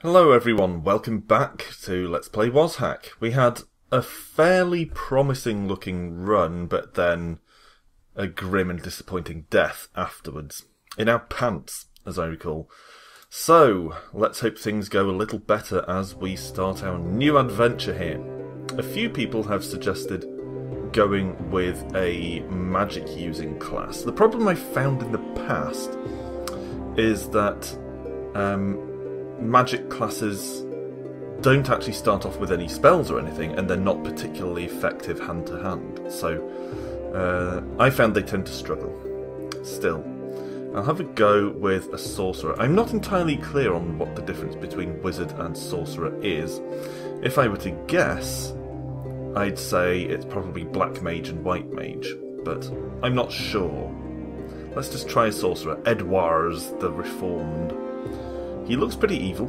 Hello everyone, welcome back to Let's Play WazHack. We had a fairly promising looking run, but then a grim and disappointing death afterwards. In our pants, as I recall. So, let's hope things go a little better as we start our new adventure here. A few people have suggested going with a magic using class. The problem I found in the past is that magic classes don't actually start off with any spells or anything, and they're not particularly effective hand to hand. So I found they tend to struggle. Still, I'll have a go with a sorcerer. I'm not entirely clear on what the difference between wizard and sorcerer is. If I were to guess, I'd say it's probably black mage and white mage, but I'm not sure. Let's just try a sorcerer. Edwards the Reformed. He looks pretty evil,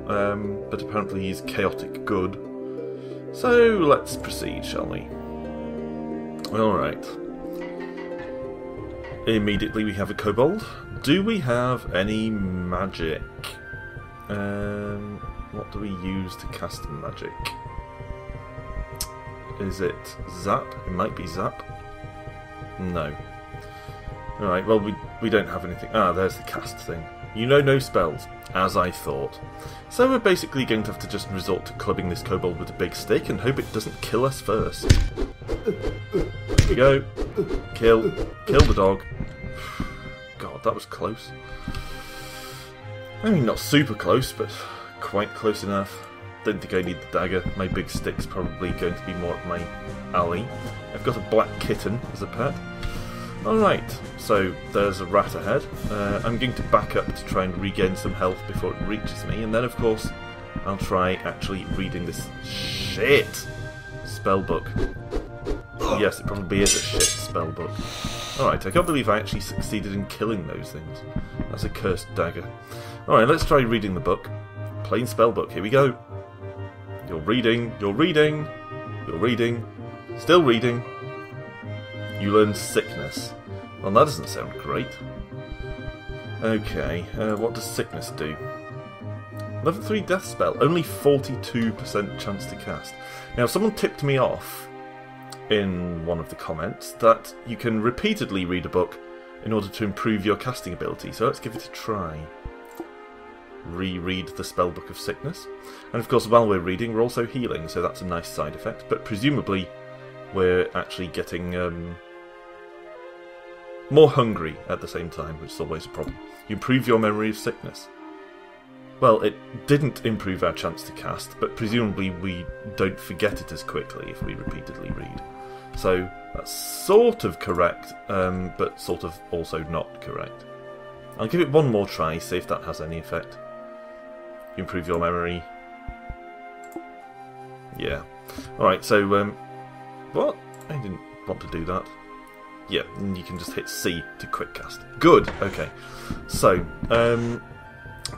but apparently he's chaotic good. So let's proceed, shall we? Alright. Immediately we have a kobold. Do we have any magic? What do we use to cast magic? Is it zap? It might be zap. No. Alright, well we don't have anything. Ah, there's the cast thing. You know, no spells, as I thought. So we're basically going to have to just resort to clubbing this kobold with a big stick and hope it doesn't kill us first. There we go. Kill the dog. God, that was close. I mean, not super close, but quite close enough. Don't think I need the dagger. My big stick's probably going to be more up my alley. I've got a black kitten as a pet. Alright, so there's a rat ahead. I'm going to back up to try and regain some health before it reaches me, and then of course I'll try actually reading this shit spellbook. Yes, it probably is a shit spellbook. Alright, I can't believe I actually succeeded in killing those things. That's a cursed dagger. Alright, let's try reading the book. Plain spellbook, here we go. You're reading, you're reading, you're reading, still reading. You learn sickness. Well, that doesn't sound great. Okay, what does sickness do? Level 3 death spell, only 42% chance to cast. Now, someone tipped me off in one of the comments that you can repeatedly read a book in order to improve your casting ability, so let's give it a try. Reread the spellbook of sickness. And of course, while we're reading, we're also healing, so that's a nice side effect, but presumably we're actually getting more hungry at the same time, which is always a problem. You improve your memory of sickness. Well, it didn't improve our chance to cast, but presumably we don't forget it as quickly if we repeatedly read. So that's sort of correct, but sort of also not correct. I'll give it one more try, see if that has any effect. You improve your memory. Yeah. Alright, so what? I didn't want to do that. Yeah, and you can just hit C to quick cast. Good, okay. So,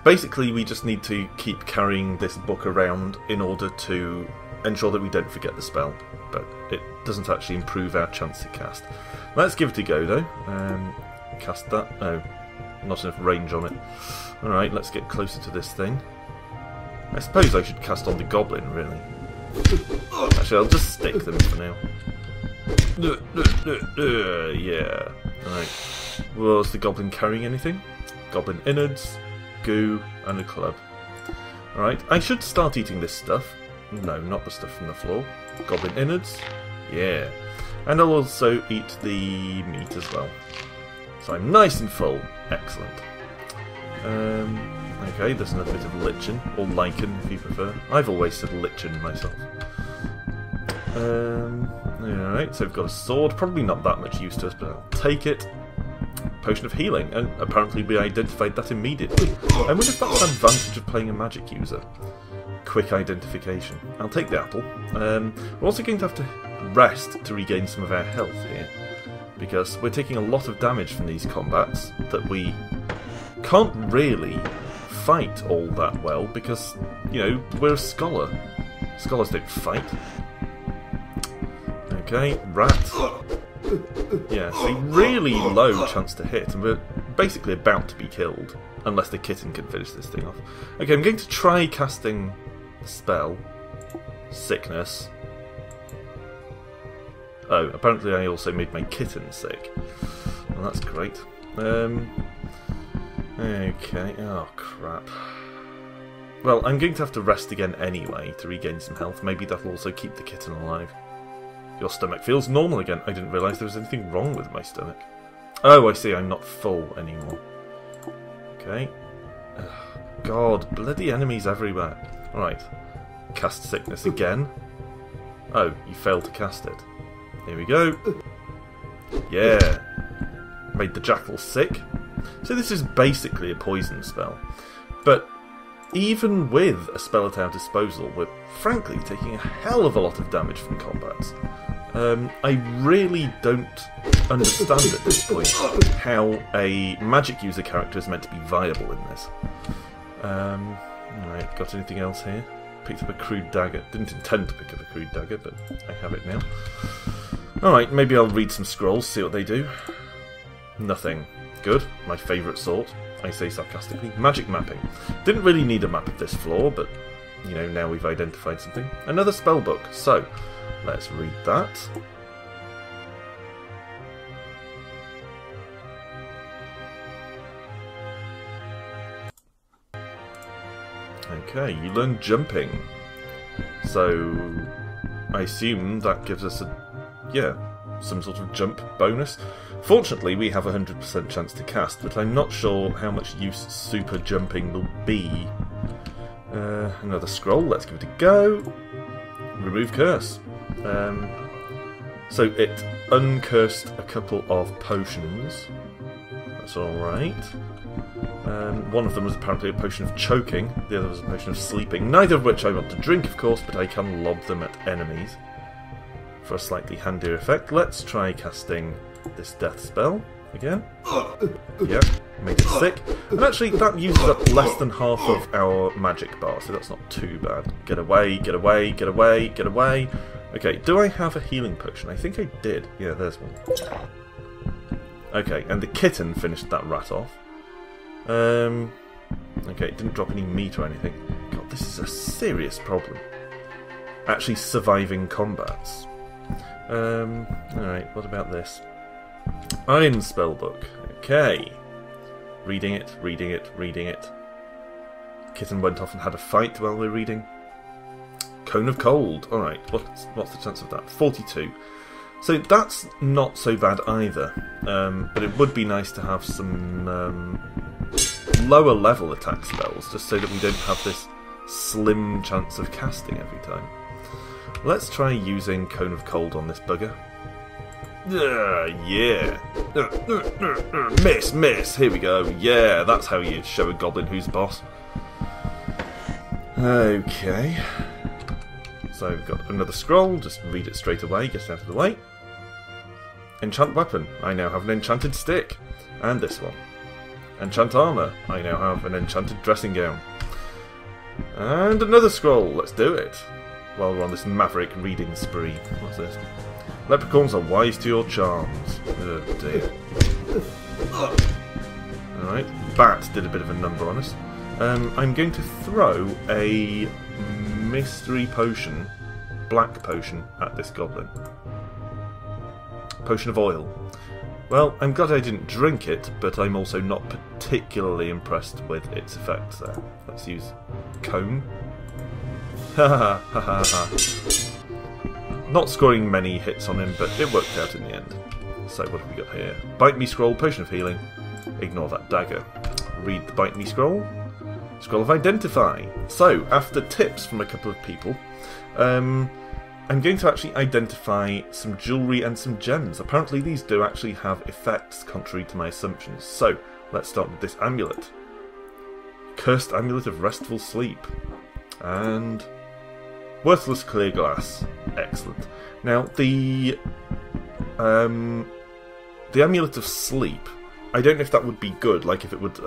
basically we just need to keep carrying this book around in order to ensure that we don't forget the spell. But it doesn't actually improve our chance to cast. Let's give it a go though. Cast that. Oh, not enough range on it. Alright, let's get closer to this thing. I suppose I should cast on the goblin, really. Actually, I'll just stick them for now. Yeah. Right. Well, is the goblin carrying anything? Goblin innards, goo, and a club. Alright, I should start eating this stuff. No, not the stuff from the floor. Goblin innards. Yeah. And I'll also eat the meat as well. So I'm nice and full. Excellent. Okay, there's another bit of lichen, or lichen if you prefer. I've always said lichen myself. Alright, so we've got a sword, probably not that much use to us, but I'll take it. Potion of healing, and apparently we identified that immediately. I wonder if that's an advantage of playing a magic user. Quick identification. I'll take the apple. We're also going to have to rest to regain some of our health here, because we're taking a lot of damage from these combats that we can't really fight all that well, because, you know, we're a scholar. Scholars don't fight. Okay, rat. Yeah, see, really low chance to hit, and we're basically about to be killed, unless the kitten can finish this thing off. Okay, I'm going to try casting the spell. Sickness. Oh, apparently I also made my kitten sick. Well, that's great. Okay, oh crap. Well, I'm going to have to rest again anyway to regain some health. Maybe that'll also keep the kitten alive. Your stomach feels normal again. I didn't realise there was anything wrong with my stomach. Oh, I see, I'm not full anymore. Okay. Ugh, God, bloody enemies everywhere. Alright. Cast sickness again. Oh, you failed to cast it. Here we go. Yeah. Made the jackal sick. So this is basically a poison spell. But even with a spell at our disposal, we're frankly taking a hell of a lot of damage from combats. I really don't understand at this point how a magic user character is meant to be viable in this. Alright, got anything else here? Picked up a crude dagger. Didn't intend to pick up a crude dagger, but I have it now. Alright, maybe I'll read some scrolls, see what they do. Nothing. Good. My favourite sort, I say sarcastically. Magic mapping. Didn't really need a map of this floor, but, you know, now we've identified something. Another spell book. So, let's read that. Okay, you learn jumping. So, I assume that gives us some sort of jump bonus. Fortunately, we have a 100% chance to cast, but I'm not sure how much use super jumping will be. Another scroll, let's give it a go. Remove curse. So it uncursed a couple of potions. That's alright. One of them was apparently a potion of choking, the other was a potion of sleeping, neither of which I want to drink, of course, but I can lob them at enemies for a slightly handier effect. Let's try casting this death spell again. Yep, made it sick. And actually, that uses up less than half of our magic bar, so that's not too bad. Get away, get away, get away, get away. Okay, do I have a healing potion? I think I did. Yeah, there's one. Okay, and the kitten finished that rat off. Okay, it didn't drop any meat or anything. God, this is a serious problem. Actually surviving combats. Alright, what about this? Iron Spellbook. Okay. Reading it, reading it, reading it. Kitten went off and had a fight while we're reading. Cone of Cold. Alright, what's the chance of that? 42. So that's not so bad either. But it would be nice to have some lower level attack spells, just so that we don't have this slim chance of casting every time. Let's try using Cone of Cold on this bugger. Yeah. Miss, miss. Here we go. Yeah, that's how you show a goblin who's boss. Okay. So we've got another scroll. Just read it straight away. Get it out of the way. Enchant weapon. I now have an enchanted stick. And this one. Enchant armour. I now have an enchanted dressing gown. And another scroll. Let's do it. While we're on this maverick reading spree. What's this? Leprechauns are wise to your charms. Oh dear. Alright, Bat did a bit of a number on us. I'm going to throw a mystery potion, black potion, at this goblin. Potion of oil. Well, I'm glad I didn't drink it, but I'm also not particularly impressed with its effects there. Let's use cone. Ha ha ha ha ha. Not scoring many hits on him, but it worked out in the end. So what have we got here? Bite Me Scroll, Potion of Healing. Ignore that dagger. Read the Bite Me Scroll. Scroll of Identify. So, after tips from a couple of people, I'm going to actually identify some jewellery and some gems. Apparently these do actually have effects contrary to my assumptions. So, let's start with this amulet. Cursed Amulet of Restful Sleep. And Worthless Clear Glass. Excellent. Now, the Amulet of Sleep, I don't know if that would be good, like if it would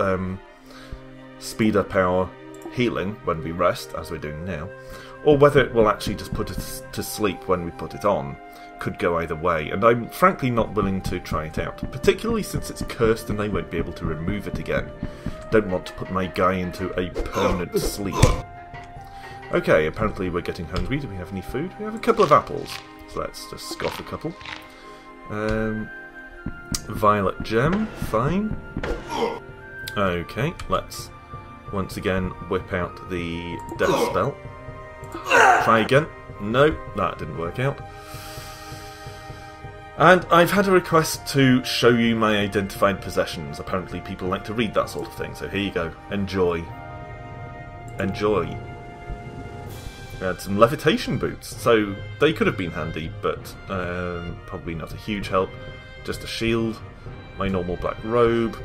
speed up our healing when we rest, as we're doing now, or whether it will actually just put us to sleep when we put it on. Could go either way, and I'm frankly not willing to try it out, particularly since it's cursed and they won't be able to remove it again. Don't want to put my guy into a permanent sleep. Okay, apparently we're getting hungry. Do we have any food? We have a couple of apples, so let's just scoff a couple. Violet gem, fine. Okay, let's once again whip out the death spell. Try again. No, that didn't work out. And I've had a request to show you my identified possessions. Apparently people like to read that sort of thing, so here you go. Enjoy. Enjoy. We had some levitation boots, so they could have been handy, but probably not a huge help. Just a shield, my normal black robe.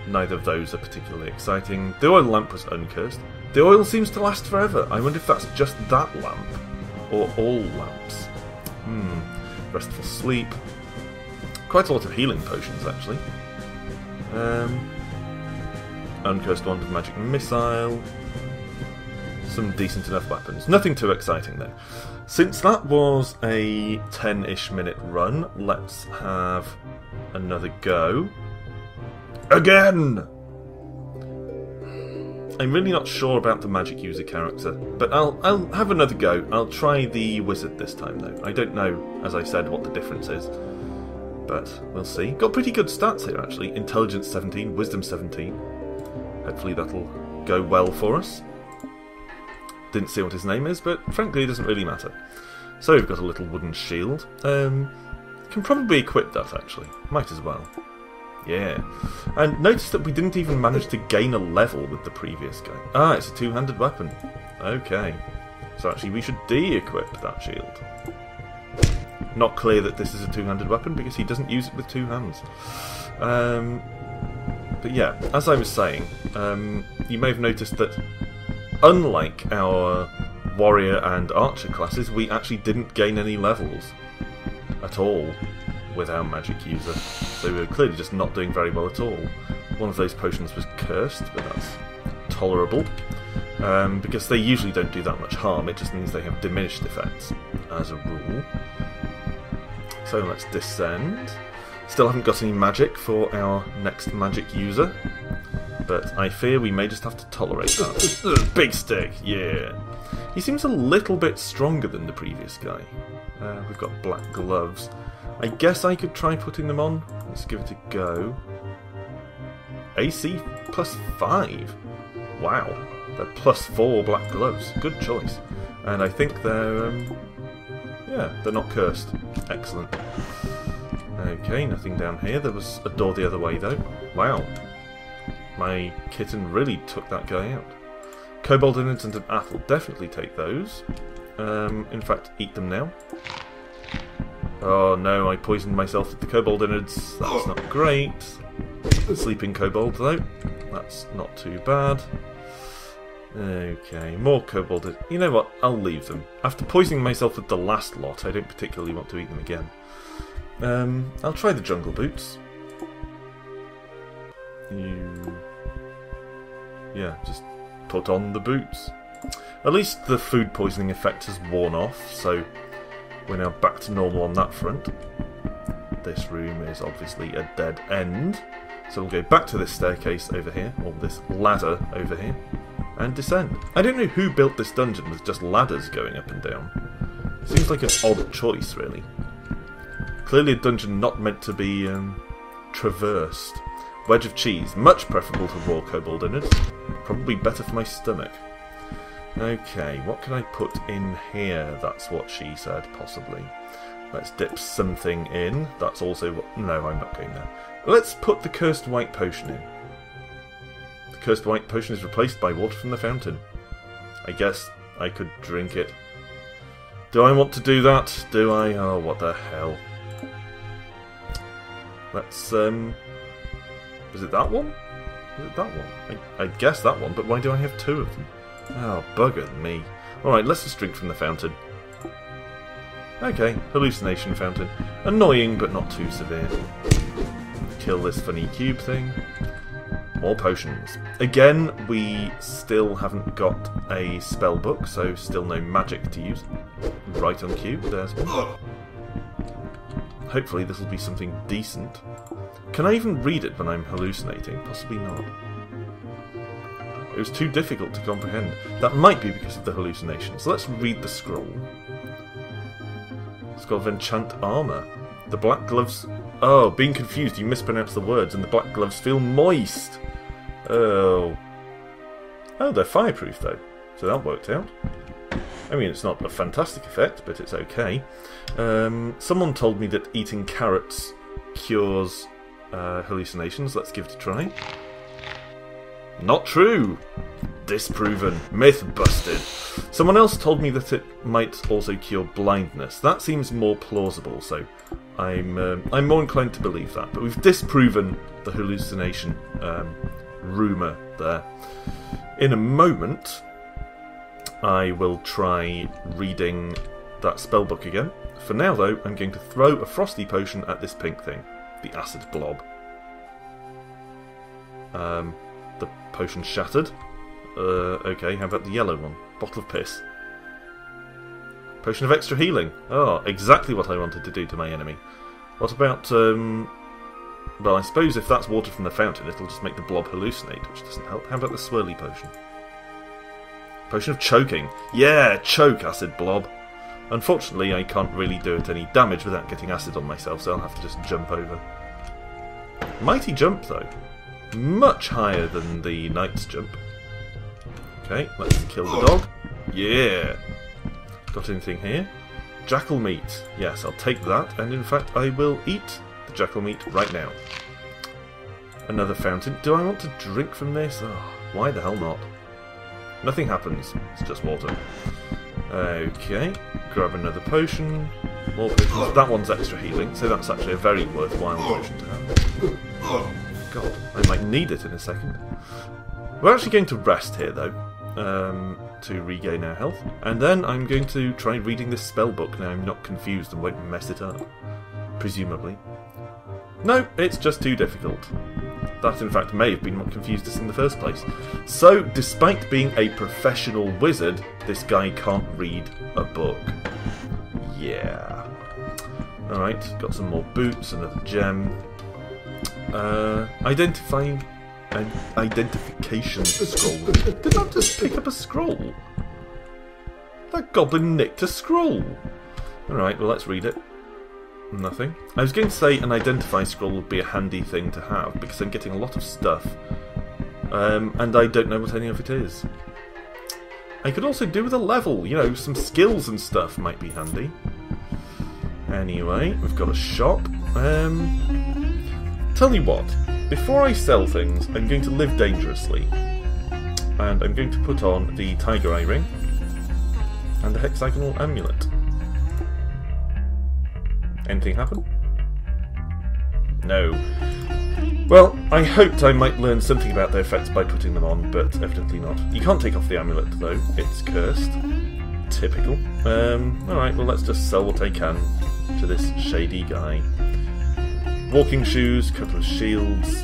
Neither of those are particularly exciting. The oil lamp was uncursed. The oil seems to last forever. I wonder if that's just that lamp, or all lamps. Restful sleep. Quite a lot of healing potions, actually. Uncursed wand of magic missile. Some decent enough weapons. Nothing too exciting, though. Since that was a 10-ish minute run, let's have another go. Again! I'm really not sure about the magic user character, but I'll have another go. I'll try the wizard this time, though. I don't know, as I said, what the difference is, but we'll see. Got pretty good stats here, actually. Intelligence 17, Wisdom 17. Hopefully that'll go well for us. Didn't see what his name is, but frankly it doesn't really matter. So we've got a little wooden shield. Can probably equip that, actually. Might as well. Yeah. And notice that we didn't even manage to gain a level with the previous guy. Ah, it's a two-handed weapon. Okay. So actually we should de-equip that shield. Not clear that this is a two-handed weapon because he doesn't use it with two hands. But yeah, as I was saying, you may have noticed that unlike our warrior and archer classes, we actually didn't gain any levels at all with our magic user. So we were clearly just not doing very well at all. One of those potions was cursed, but that's tolerable. Because they usually don't do that much harm, it just means they have diminished effects, as a rule. So let's descend. Still haven't got any magic for our next magic user, but I fear we may just have to tolerate that. Big stick, yeah! He seems a little bit stronger than the previous guy. We've got black gloves. I guess I could try putting them on. Let's give it a go. AC +5. Wow. They're +4 black gloves. Good choice. And I think they're, yeah, they're not cursed. Excellent. Okay, nothing down here. There was a door the other way, though. Wow. My kitten really took that guy out. Kobold innards and an apple. Definitely take those. In fact, eat them now. Oh no, I poisoned myself with the kobold innards. That's not great. Sleeping kobold, though. That's not too bad. Okay, more kobold. You know what? I'll leave them. After poisoning myself with the last lot, I don't particularly want to eat them again. I'll try the jungle boots. Yeah, just put on the boots. At least the food poisoning effect has worn off, so we're now back to normal on that front. This room is obviously a dead end, so we'll go back to this staircase over here, or this ladder over here, and descend. I don't know who built this dungeon with just ladders going up and down. Seems like an odd choice, really. Clearly a dungeon not meant to be traversed. Wedge of cheese, much preferable to raw kobold innards. Probably better for my stomach. Okay, what can I put in here? That's what she said, possibly. Let's dip something in. That's also what... No, I'm not going there. Let's put the cursed white potion in. The cursed white potion is replaced by water from the fountain. I guess I could drink it. Do I want to do that? Do I? Oh, what the hell. Let's, is it that one? Is it that one? I guess that one, but why do I have two of them? Oh, bugger me. Alright, let's just drink from the fountain. Okay, hallucination fountain. Annoying, but not too severe. Kill this funny cube thing. More potions. Again, we still haven't got a spell book, so still no magic to use. Right on cue, there's one. Hopefully this will be something decent. Can I even read it when I'm hallucinating? Possibly not. It was too difficult to comprehend. That might be because of the hallucination. So let's read the scroll. Scroll of enchant armour. The black gloves... Oh, being confused, you mispronounced the words, and the black gloves feel moist. Oh. Oh, they're fireproof, though. So that worked out. I mean, it's not a fantastic effect, but it's okay. Someone told me that eating carrots cures hallucinations. Let's give it a try. Not true! Disproven. Myth busted. Someone else told me that it might also cure blindness. That seems more plausible, so I'm more inclined to believe that. But we've disproven the hallucination rumour there. In a moment, I will try reading that spellbook again. For now, though, I'm going to throw a frosty potion at this pink thing, the acid blob. The potion shattered. Okay, how about the yellow one? Bottle of piss. Potion of extra healing. Oh, exactly what I wanted to do to my enemy. What about, well, I suppose if that's water from the fountain, it'll just make the blob hallucinate, which doesn't help. How about the swirly potion? Potion of choking. Yeah, choke, acid blob. Unfortunately, I can't really do it any damage without getting acid on myself, so I'll have to just jump over. Mighty jump, though. Much higher than the knight's jump. Okay, let's kill the dog. Yeah! Got anything here? Jackal meat. Yes, I'll take that, and in fact I will eat the jackal meat right now. Another fountain. Do I want to drink from this? Oh, why the hell not? Nothing happens. It's just water. Okay, grab another potion. More potions. That one's extra healing, so that's actually a very worthwhile potion to have. God, I might need it in a second. We're actually going to rest here, though, to regain our health. And then I'm going to try reading this spell book now I'm not confused and won't mess it up. Presumably. No, it's just too difficult. That, in fact, may have been what confused us in the first place. So, despite being a professional wizard, this guy can't read a book. Yeah. Alright, got some more boots, another gem. Identifying an identification scroll. Did that just pick up a scroll? That goblin nicked a scroll. Alright, well, let's read it. Nothing. I was going to say an identify scroll would be a handy thing to have, because I'm getting a lot of stuff. And I don't know what any of it is. I could also do with a level, you know, some skills and stuff might be handy. Anyway, we've got a shop. Tell you what, before I sell things, I'm going to live dangerously. And I'm going to put on the tiger eye ring and the hexagonal amulet. Anything happen? No. Well, I hoped I might learn something about their effects by putting them on, but evidently not. You can't take off the amulet, though. It's cursed. Typical. Alright, well, let's just sell what I can to this shady guy. Walking shoes, couple of shields.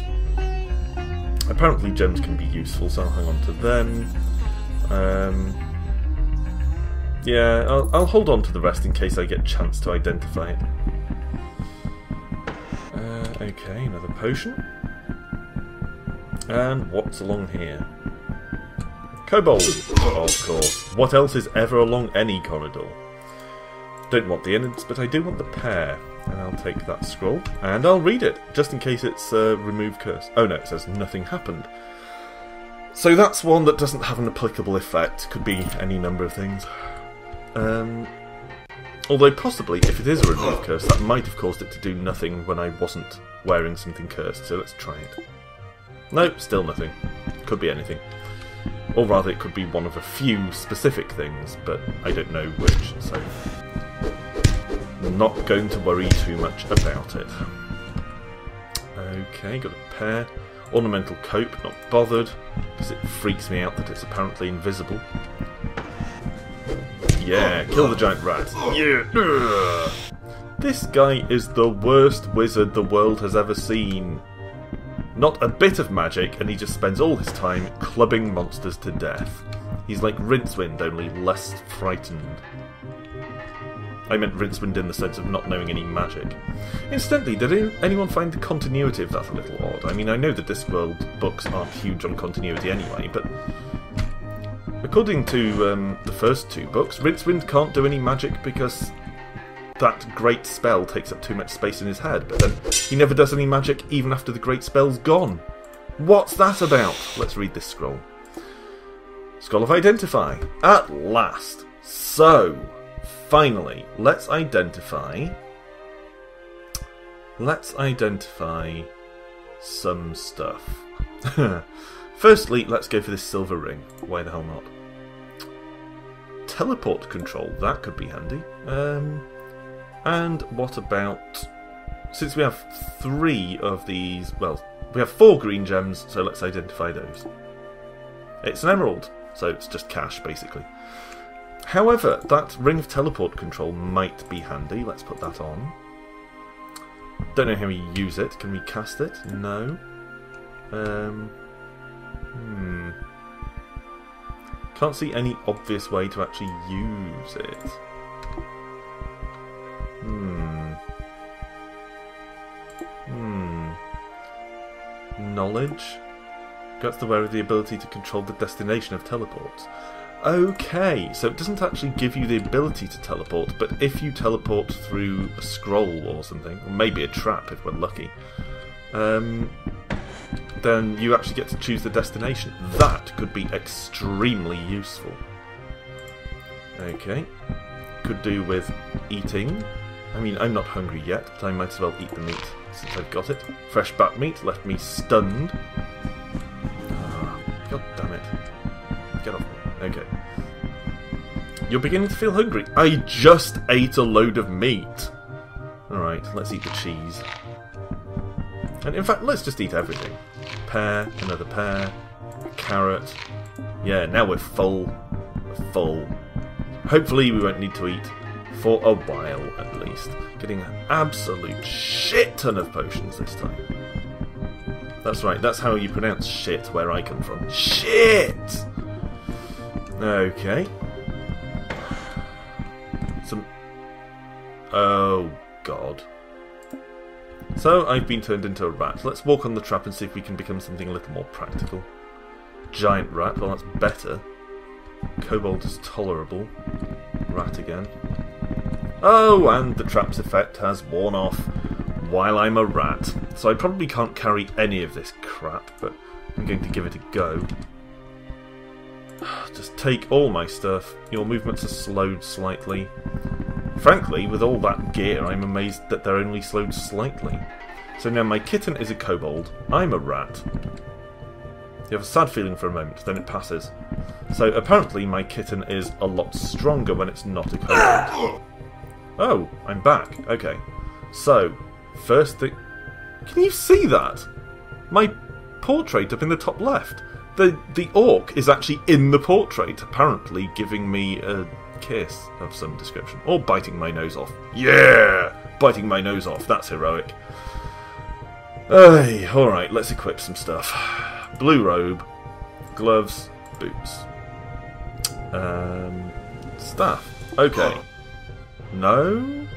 Apparently gems can be useful, so I'll hang on to them. Yeah, I'll hold on to the rest in case I get a chance to identify it. Okay, another potion. And what's along here? Kobold, of course. What else is ever along any corridor? Don't want the innards, but I do want the pear. And I'll take that scroll, and I'll read it, just in case it's remove curse. Oh no, it says nothing happened. So that's one that doesn't have an applicable effect. Could be any number of things. Although possibly, if it is a remove curse, that might have caused it to do nothing when I wasn't wearing something cursed, so let's try it. Nope, still nothing. Could be anything. Or rather, it could be one of a few specific things, but I don't know which, so... not going to worry too much about it. Okay, got a pear. Ornamental cope, not bothered, because it freaks me out that it's apparently invisible. Yeah, kill the giant rat. Yeah. This guy is the worst wizard the world has ever seen. Not a bit of magic, and he just spends all his time clubbing monsters to death. He's like Rincewind, only less frightened. I meant Rincewind in the sense of not knowing any magic. Incidentally, did anyone find the continuity of that a little odd? I mean, I know the Discworld books aren't huge on continuity anyway, but according to the first 2 books, Rincewind can't do any magic because that great spell takes up too much space in his head, but then he never does any magic even after the great spell's gone. What's that about? Let's read this scroll. Scroll of Identify. At last. So, finally, let's identify some stuff. Firstly, let's go for this silver ring. Why the hell not? Teleport control, that could be handy. And what about... Since we have 3 of these... Well, we have 4 green gems, so let's identify those. It's an emerald, so it's just cash, basically. However, that ring of teleport control might be handy. Let's put that on. Don't know how we use it. Can we cast it? No. Can't see any obvious way to actually use it. Knowledge? Grants the wearer the ability to control the destination of teleports. Okay, so it doesn't actually give you the ability to teleport, but if you teleport through a scroll or something, or maybe a trap if we're lucky, then you actually get to choose the destination. That could be extremely useful. Okay, could do with eating. I mean, I'm not hungry yet, but I might as well eat the meat since I've got it. Fresh bat meat left me stunned. God damn it. Get off me. Okay. You're beginning to feel hungry. I just ate a load of meat. Alright, let's eat the cheese. And in fact, let's just eat everything. Pear, another pear, a carrot. Yeah, now we're full. We're full. Hopefully we won't need to eat for a while at least. Getting an absolute shit ton of potions this time. That's right, that's how you pronounce shit where I come from. Shit! Okay. Oh, God. So, I've been turned into a rat. Let's walk on the trap and see if we can become something a little more practical. Giant rat, well that's better. Kobold is tolerable. Rat again. Oh, and the trap's effect has worn off while I'm a rat. So I probably can't carry any of this crap, but I'm going to give it a go. Just take all my stuff. Your movements are slowed slightly. Frankly, with all that gear, I'm amazed that they're only slowed slightly. So now my kitten is a kobold. I'm a rat. You have a sad feeling for a moment, then it passes. So apparently my kitten is a lot stronger when it's not a kobold. Oh, I'm back. Okay. So, first thing... Can you see that? My portrait up in the top left. The orc is actually in the portrait, apparently giving me a kiss of some description. Or biting my nose off. Yeah! Biting my nose off. That's heroic. Alright, let's equip some stuff. Blue robe. Gloves. Boots. Staff. Okay. No?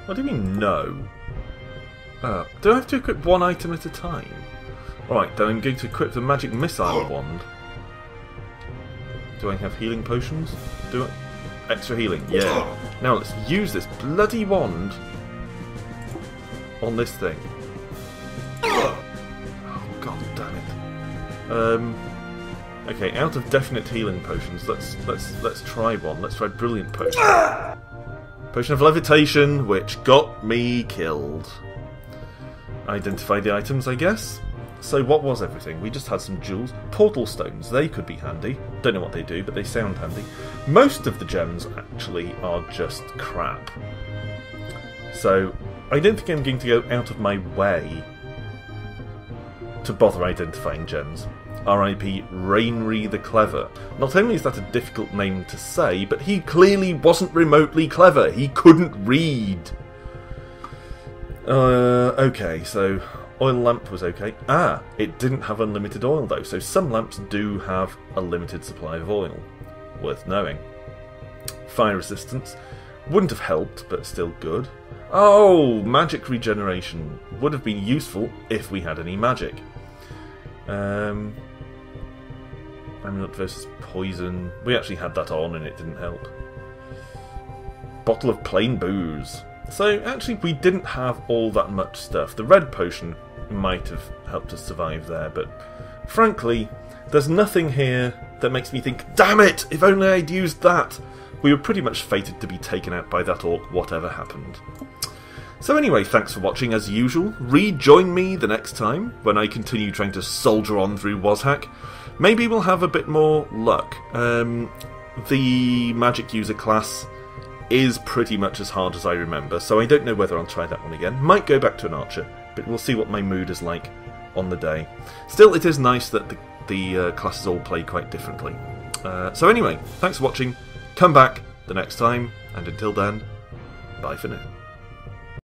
What do you mean, no? Do I have to equip one item at a time? Right, then I'm going to equip the magic missile wand. Do I have healing potions? Do I? Extra healing, yeah. Now let's use this bloody wand on this thing. Oh, god damn it. Okay, out of definite healing potions, let's try one. Let's try brilliant potion. Potion of levitation, which got me killed. Identify the items, I guess. So what was everything? We just had some jewels. Portal stones, they could be handy. Don't know what they do, but they sound handy. Most of the gems, actually, are just crap. So, I don't think I'm going to go out of my way to bother identifying gems. R.I.P. Rainry the Clever. Not only is that a difficult name to say, but he clearly wasn't remotely clever. He couldn't read. Okay, so Oil lamp was okay. Ah, it didn't have unlimited oil though, so some lamps do have a limited supply of oil. Worth knowing. Fire resistance. Wouldn't have helped, but still good. Oh, magic regeneration. Would have been useful if we had any magic. Amulet versus poison. We actually had that on and it didn't help. Bottle of plain booze. So actually we didn't have all that much stuff. The red potion might have helped us survive there, but frankly, there's nothing here that makes me think, damn it, if only I'd used that. We were pretty much fated to be taken out by that orc, whatever happened. So anyway, thanks for watching as usual. Rejoin me the next time when I continue trying to soldier on through WazHack. Maybe we'll have a bit more luck. The magic user class is pretty much as hard as I remember, so I don't know whether I'll try that one again. Might go back to an archer, but we'll see what my mood is like on the day. Still, it is nice that the classes all play quite differently. So anyway, thanks for watching. Come back the next time, and until then, bye for now.